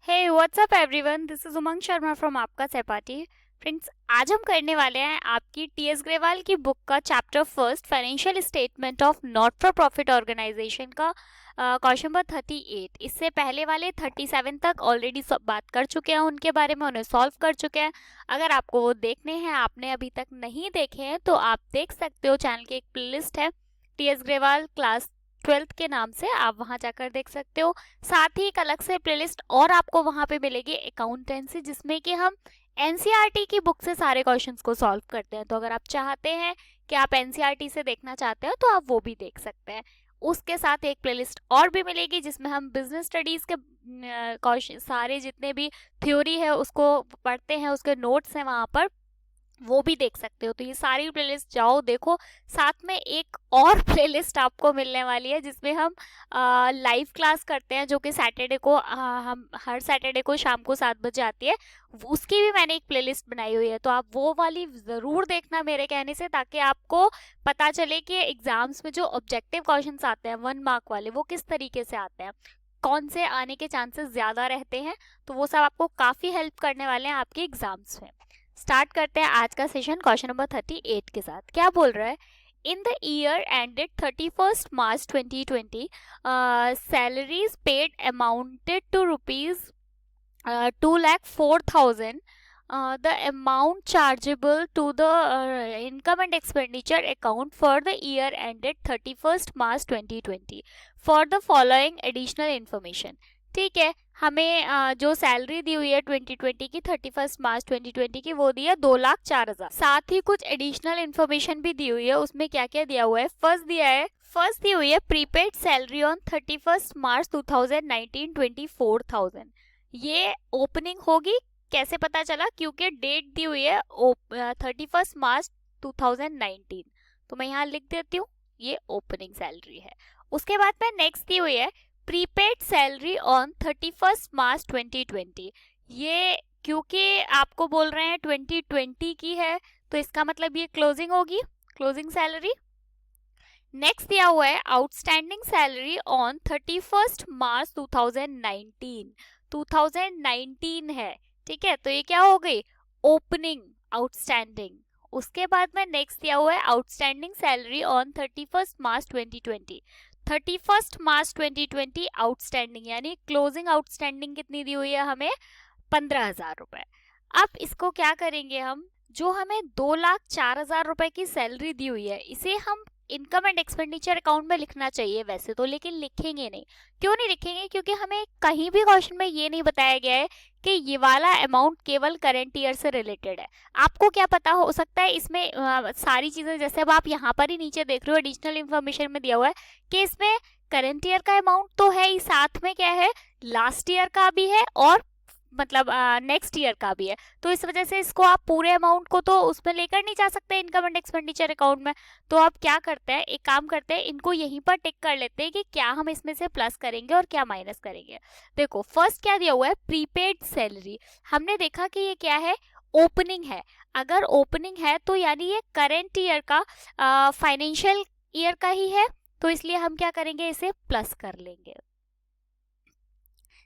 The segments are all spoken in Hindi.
Hey what's up everyone, this is Umang Sharma from आपका सहपाठी। फ्रेंड्स, आज हम करने वाले हैं आपकी टीएस ग्रेवाल की बुक का chapter first financial statement of not for profit organisation का क्वेश्चन नंबर 38। इससे पहले वाले 37 तक ऑलरेडी बात कर चुके हैं उनके बारे में, उन्हें सॉल्व कर चुके हैं। अगर आपको वो देखने हैं, आपने अभी तक नहीं देखे हैं, तो आप देख सकते हो। चैनल की एक प्लेलिस्ट है टीएस ग्रेवाल क्लास 12th के नाम से, आप वहां जाकर देख सकते हो। साथ ही एक अलग से प्लेलिस्ट और आपको वहां पे मिलेगी अकाउंटेंसी, जिसमें कि हम एनसीईआरटी की बुक से सारे क्वेश्चंस को सॉल्व करते हैं। तो अगर आप चाहते हैं कि आप एनसीईआरटी से देखना चाहते हो तो आप वो भी देख सकते हैं। उसके साथ एक प्लेलिस्ट और भी मिलेगी जिसमें हम बिजनेस स्टडीज के क्वेश्चन, सारे जितने भी थ्योरी है उसको पढ़ते हैं, उसके नोट्स हैं वहां पर, वो भी देख सकते हो। तो ये सारी प्लेलिस्ट जाओ देखो। साथ में एक और प्लेलिस्ट आपको मिलने वाली है जिसमें हम लाइव क्लास करते हैं, जो कि सैटरडे को हम हर सैटरडे को शाम को 7 बजे आती है। उसकी भी मैंने एक प्लेलिस्ट बनाई हुई है, तो आप वो वाली ज़रूर देखना मेरे कहने से, ताकि आपको पता चले कि एग्जाम्स में जो ऑब्जेक्टिव क्वेश्चंस आते हैं 1 मार्क वाले, वो किस तरीके से आते हैं, कौन से आने के चांसेस ज़्यादा रहते हैं। तो वो सब आपको काफ़ी हेल्प करने वाले हैं आपके एग्जाम्स में। स्टार्ट करते हैं आज का सेशन क्वेश्चन नंबर 38 के साथ। क्या बोल रहा है? In the year ended 31st March 2020, salaries paid amounted to rupees 2,04,000. The amount chargeable to the income and expenditure account for the year ended 31st March 2020 for the following additional information. ठीक है, हमें जो सैलरी दी हुई है 2020 की 31st मार्च 2020 की, वो दी है 2,04,000। साथ ही कुछ एडिशनल इन्फॉर्मेशन भी दी हुई है। उसमें क्या क्या दिया हुआ है? फर्स्ट दी हुई है प्रीपेड सैलरी ऑन 31st मार्च 2019 24,000। ये ओपनिंग होगी, कैसे पता चला? क्योंकि डेट दी हुई है 31st मार्च 2019, तो मैं यहाँ लिख देती हूँ, ये ओपनिंग सैलरी है। उसके बाद में नेक्स्ट दी हुई है प्रीपेड सैलरी ऑन 31st मार्च 2020। ये क्योंकि आपको बोल रहे हैं 2020 की है, तो इसका मतलब ये क्लोजिंग होगी, क्लोजिंग सैलरी। नेक्स्ट दिया हुआ है आउटस्टैंडिंग सैलरी ऑन 31st मार्च 2019। 2019 है, ठीक है, तो ये क्या हो गई? Opening outstanding. उसके बाद में नेक्स्ट दिया हुआ है outstanding salary on 31st March 2020। 31st March 2020 outstanding, यानी क्लोजिंग आउटस्टैंडिंग कितनी दी हुई है हमें? 15,000 रुपए। अब इसको क्या करेंगे हम? जो हमें 2,04,000 रुपए की सैलरी दी हुई है, इसे हम इनकम एंड एक्सपेंडिचर अकाउंट में लिखना चाहिए वैसे तो, लेकिन लिखेंगे नहीं। क्यों नहीं लिखेंगे? क्योंकि हमें कहीं भी क्वेश्चन में ये नहीं बताया गया है कि ये वाला अमाउंट केवल करंट ईयर से रिलेटेड है। आपको क्या पता हो सकता है इसमें सारी चीजें, जैसे अब आप यहाँ पर ही नीचे देख रहे हो एडिशनल इन्फॉर्मेशन में दिया हुआ है कि इसमें करंट ईयर का अमाउंट तो है ही, साथ में क्या है, लास्ट ईयर का भी है और मतलब नेक्स्ट ईयर का भी है। तो इस वजह से इसको आप पूरे अमाउंट को तो उसमें लेकर नहीं जा सकते इनकम एंड एक्सपेंडिचर अकाउंट में। तो आप क्या करते हैं, एक काम करते हैं, इनको यहीं पर टिक कर लेते हैं कि क्या हम इसमें से प्लस करेंगे और क्या माइनस करेंगे। देखो फर्स्ट क्या दिया हुआ है? Prepaid salary. हमने देखा कि ये क्या है? ओपनिंग है। अगर ओपनिंग है तो यानी ये करेंट ईयर का, फाइनेंशियल ईयर का ही है, तो इसलिए हम क्या करेंगे, इसे प्लस कर लेंगे।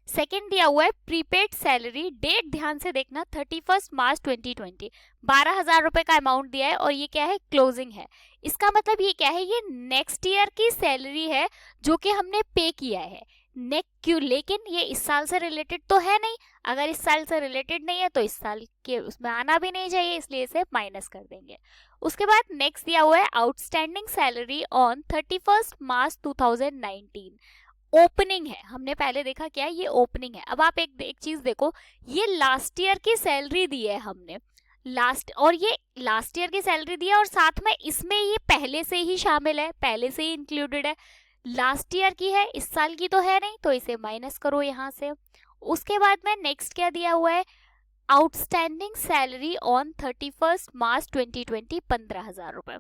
सेकेंड दिया हुआ है प्रीपेड सैलरी, डेट ध्यान से देखना 31st मार्च 2020, 12,000 रुपए का अमाउंट दिया है और ये क्या है? क्लोजिंग है। इसका मतलब ये क्या है? ये नेक्स्ट ईयर की सैलरी है जो कि हमने पे किया है। क्यों? लेकिन ये इस साल से रिलेटेड तो है नहीं। अगर इस साल से रिलेटेड नहीं है तो इस साल के उसमें आना भी नहीं चाहिए, इसलिए इसे माइनस कर देंगे। उसके बाद नेक्स्ट दिया हुआ है outstanding salary on 31st March 2019। Opening है, हमने पहले देखा क्या है, ये ओपनिंग है। अब आप एक चीज देखो, ये लास्ट ईयर की सैलरी दी है हमने, और ये लास्ट ईयर की सैलरी दी है और साथ में इसमें ये पहले से ही शामिल है, पहले से ही इंक्लूडेड है। लास्ट ईयर की है, इस साल की तो है नहीं, तो इसे माइनस करो यहाँ से। उसके बाद में नेक्स्ट क्या दिया हुआ है? आउटस्टैंडिंग सैलरी ऑन 31st मार्च 2020, 15,000 रुपए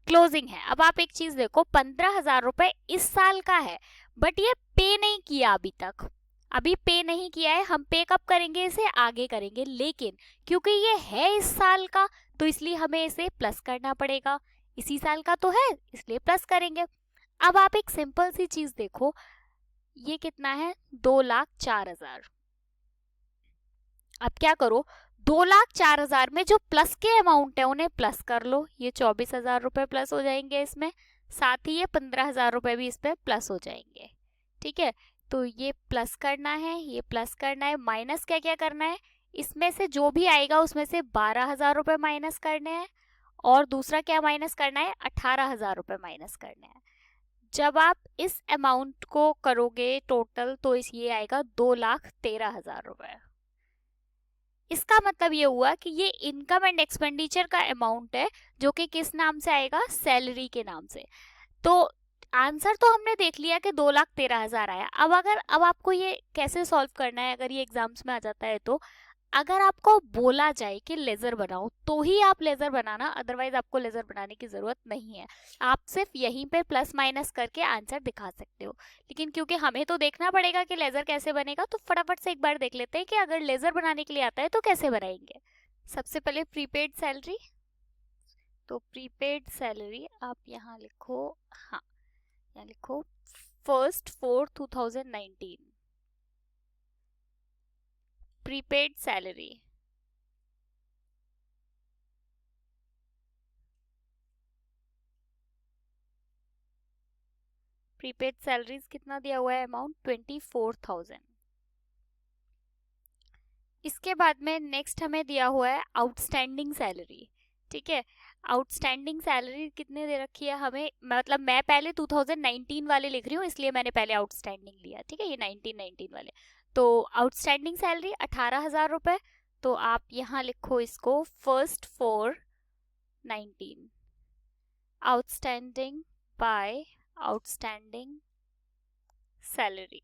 क्लोजिंग है। अब आप एक चीज देखो, 15,000 रुपए इस साल का है, बट ये पे नहीं किया अभी तक, अभी पे नहीं किया है। हम पे कब करेंगे? इसे आगे करेंगे, लेकिन क्योंकि ये है इस साल का तो इसलिए हमें इसे प्लस करना पड़ेगा। इसी साल का तो है इसलिए प्लस करेंगे। अब आप एक सिंपल सी चीज देखो, ये कितना है? 2,04,000। अब क्या करो, 2,04,000 में जो प्लस के अमाउंट है उन्हें प्लस कर लो, ये 24,000 रुपये प्लस हो जाएंगे इसमें, साथ ही ये 15,000 रुपये भी इस पे प्लस हो जाएंगे। ठीक है, तो ये प्लस करना है, ये प्लस करना है, माइनस क्या क्या करना है, इसमें से जो भी आएगा उसमें से 12,000 रुपये माइनस करने हैं, और दूसरा क्या माइनस करना है, 18,000 रुपये माइनस करने हैं। जब आप इस अमाउंट को करोगे टोटल तो इस ये आएगा 2,13,000 रुपये। इसका मतलब ये हुआ कि ये इनकम एंड एक्सपेंडिचर का अमाउंट है, जो कि किस नाम से आएगा, सैलरी के नाम से। तो आंसर तो हमने देख लिया कि 2,13,000 आया। अब आपको ये कैसे सॉल्व करना है, अगर ये एग्जाम्स में आ जाता है तो अगर आपको बोला जाए कि लेजर बनाओ तो ही आप लेजर बनाना, अदरवाइज आपको लेजर बनाने की जरूरत नहीं है। आप सिर्फ यहीं पे प्लस माइनस करके आंसर दिखा सकते हो, लेकिन क्योंकि हमें तो देखना पड़ेगा कि लेजर कैसे बनेगा, तो फटाफट से एक बार देख लेते हैं कि अगर लेजर बनाने के लिए आता है तो कैसे बनाएंगे। सबसे पहले प्रीपेड सैलरी, तो प्रीपेड सैलरी आप यहाँ लिखो, हाँ यहाँ लिखो 1/4/2019 प्रीपेड सैलरी। प्रीपेड सैलरीज कितना दिया हुआ है अमाउंट, 24,000। इसके बाद में नेक्स्ट हमें दिया हुआ है आउटस्टैंडिंग सैलरी। ठीक है, आउटस्टैंडिंग सैलरी कितने दे रखी है हमें, मतलब मैं पहले 2019 वाले लिख रही हूँ इसलिए मैंने पहले आउटस्टैंडिंग लिया। ठीक है, ये 1919 वाले, तो आउटस्टैंडिंग सैलरी 18,000 रुपये। तो आप यहाँ लिखो इसको 1/4/19 outstanding by outstanding salary.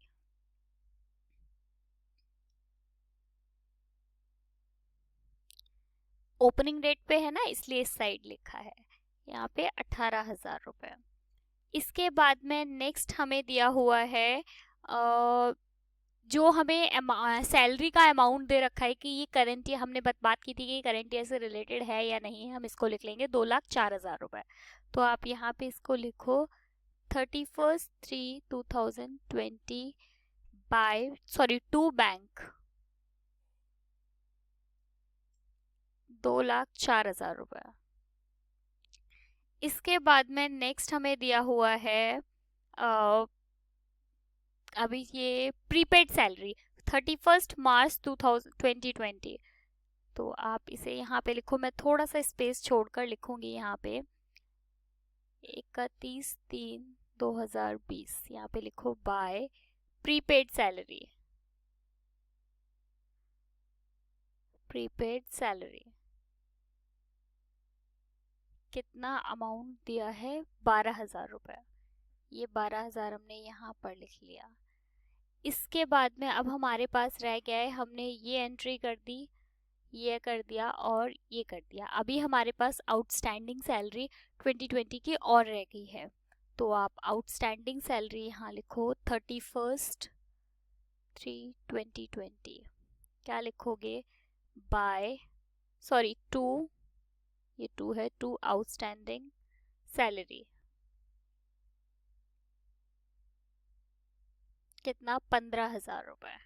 Opening date पे है ना, इसलिए इस साइड लिखा है, यहाँ पे 18,000 रुपये। इसके बाद में नेक्स्ट हमें दिया हुआ है जो हमें सैलरी का अमाउंट दे रखा है कि ये करंट ईयर, हमने बात की थी कि करंट ईयर से रिलेटेड है या नहीं, हम इसको लिख लेंगे 2,04,000 रुपये। तो आप यहाँ पे इसको लिखो 31/3/2020 टू बैंक 2,04,000 रुपये। इसके बाद में नेक्स्ट हमें दिया हुआ है अभी ये प्रीपेड सैलरी 31 मार्च 2020। तो आप इसे यहाँ पे लिखो, मैं थोड़ा सा स्पेस छोड़कर लिखूंगी यहाँ पे 31/3/2020, यहाँ पे लिखो by prepaid salary. Prepaid salary कितना अमाउंट दिया है, 12,000 रुपये। ये 12,000 हमने यहाँ पर लिख लिया। इसके बाद में अब हमारे पास रह गया है, हमने ये एंट्री कर दी, ये कर दिया और ये कर दिया। अभी हमारे पास आउटस्टैंडिंग सैलरी 2020 की और रह गई है। तो आप आउटस्टैंडिंग सैलरी यहाँ लिखो 31/3/2020। क्या लिखोगे, बाय टू, ये टू है, टू आउटस्टैंडिंग सैलरी कितना, 15,000 रुपये।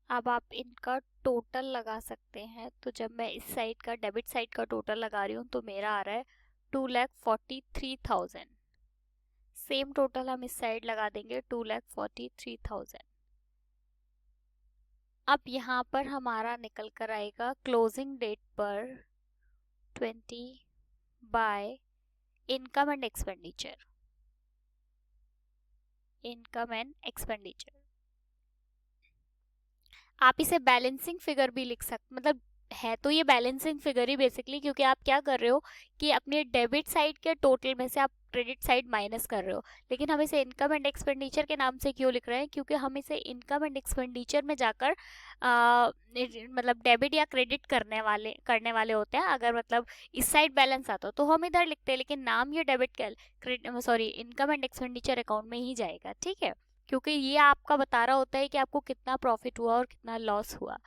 अब आप इनका टोटल लगा सकते हैं, तो जब मैं इस साइड का डेबिट साइड का टोटल लगा रही हूँ तो मेरा आ रहा है 2,43,000। सेम टोटल हम इस साइड लगा देंगे 2,43,000। अब यहाँ पर हमारा निकल कर आएगा क्लोजिंग डेट पर 20 by income and expenditure. Income and expenditure आप इसे बैलेंसिंग फिगर भी लिख सकते, मतलब है तो ये बैलेंसिंग फिगर ही बेसिकली, क्योंकि आप क्या कर रहे हो कि अपने डेबिट साइड के टोटल में से आप क्रेडिट साइड माइनस कर रहे हो। लेकिन हम इसे इनकम एंड एक्सपेंडिचर के नाम से क्यों लिख रहे हैं, क्योंकि हम इसे इनकम एंड एक्सपेंडिचर में जाकर मतलब डेबिट या क्रेडिट करने वाले होते हैं। अगर मतलब इस साइड बैलेंस आता तो हम इधर लिखते हैं, लेकिन नाम ये debit income and expenditure account में ही जाएगा। ठीक है, क्योंकि ये आपका बता रहा होता है कि आपको कितना प्रॉफिट हुआ और कितना लॉस हुआ।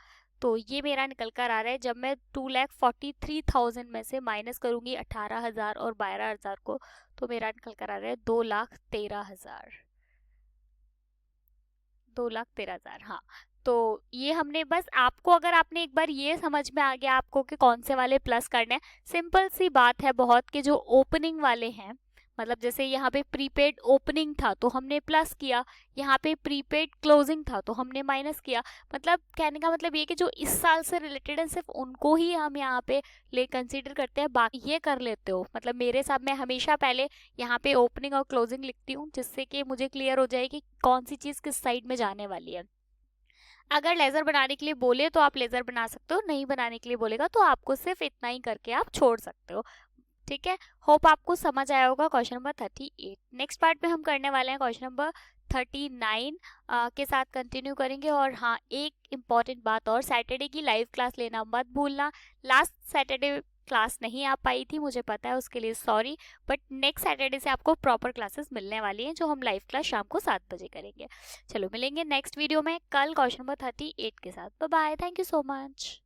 तो ये मेरा निकल कर आ रहा है, जब मैं 2,43,000 में से माइनस करूंगी 18,000 और 12,000 को, तो मेरा निकल कर आ रहा है 2,13,000। 2,13,000, हाँ। तो ये हमने बस आपको, अगर आपने एक बार ये समझ में आ गया आपको कि कौन से वाले प्लस करने हैं, सिंपल सी बात है बहुत कि जो ओपनिंग वाले हैं, मतलब जैसे यहाँ पे प्रीपेड ओपनिंग था तो हमने प्लस किया, यहाँ पे प्रीपेड क्लोजिंग था तो हमने माइनस किया। मतलब कहने का मतलब ये कि जो इस साल से रिलेटेड है सिर्फ उनको ही हम यहाँ पे ले कंसीडर करते हैं, बाकी ये कर लेते हो। मतलब मेरे साथ मैं हमेशा पहले यहाँ पे ओपनिंग और क्लोजिंग लिखती हूँ, जिससे कि मुझे क्लियर हो जाए कि कौन सी चीज़ किस साइड में जाने वाली है। अगर लेज़र बनाने के लिए बोले तो आप लेज़र बना सकते हो, नहीं बनाने के लिए बोलेगा तो आपको सिर्फ इतना ही करके आप छोड़ सकते हो। ठीक है, होप आपको समझ आया होगा क्वेश्चन नंबर 38। नेक्स्ट पार्ट में हम करने वाले हैं क्वेश्चन नंबर 39 के साथ कंटिन्यू करेंगे। और हाँ, एक इम्पॉर्टेंट बात और, सैटरडे की लाइव क्लास लेना मत भूलना। लास्ट सैटरडे क्लास नहीं आ पाई थी, मुझे पता है, उसके लिए सॉरी, बट नेक्स्ट सैटरडे से आपको प्रॉपर क्लासेस मिलने वाली हैं, जो हम लाइव क्लास शाम को 7 बजे करेंगे। चलो मिलेंगे नेक्स्ट वीडियो में कल क्वेश्चन नंबर 38 के साथ। Bye bye, thank you so much.